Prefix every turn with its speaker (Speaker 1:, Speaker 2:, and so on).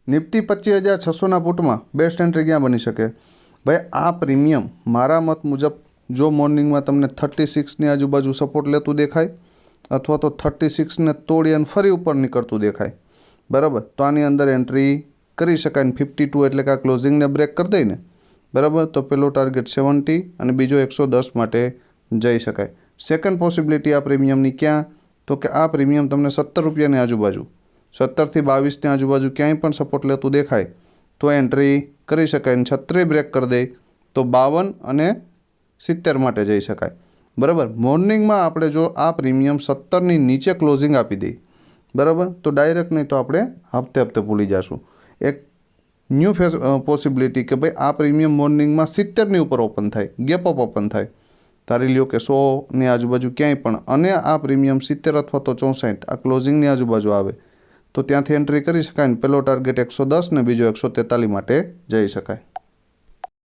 Speaker 1: Nifty 25,600ના પુટમાં best entry ક્યાં બની શકે? ભાઈ આ પ્રીમિયમ મારા મત મુજબ જો મોર્નિંગમાં તમને 36ની આજુબાજુ સપોર્ટ લેતું દેખાય અથવા તો 36ને તોડી અને ફરી ઉપર નીકળતું દેખાય, બરાબર, તો આની અંદર એન્ટ્રી કરી શકાય. 52 એટલે કે આ ક્લોઝિંગને બ્રેક કરી દઈને, બરાબર, તો પેલો ટાર્ગેટ 70 અને બીજો 110 માટે જઈ શકાય. સેકન્ડ પોસિબિલિટી આ પ્રીમિયમની ક્યાં? તો કે આ પ્રીમિયમ તમને 17 રૂપિયાની આજુબાજુ 17થી 22ની આજુબાજુ ક્યાંય પણ સપોર્ટ લેતું દેખાય તો એન્ટ્રી કરી શકાય. અને 36 બ્રેક કરી દે તો 52 અને 70 માટે જઈ શકાય, બરાબર. મોર્નિંગમાં આપણે જો આ પ્રીમિયમ 17ની નીચે ક્લોઝિંગ આપી દઈએ, બરાબર, તો ડાયરેક્ટ નહીં તો આપણે હપ્તે ભૂલી જઈશું. એક ન્યૂ પોસિબિલિટી કે ભાઈ આ પ્રીમિયમ મોર્નિંગમાં 70ની ઉપર ઓપન થાય, ગેપ અપ ઓપન થાય, ધારી લ્યો કે 100ની આજુબાજુ ક્યાંય પણ, અને આ પ્રીમિયમ 70 અથવા તો 64 આ ક્લોઝિંગની આજુબાજુ આવે તો ત્યાંથી એન્ટ્રી કરી શકાય. ને પેલો ટાર્ગેટ 110 ને બીજો 143 માટે જઈ શકાય.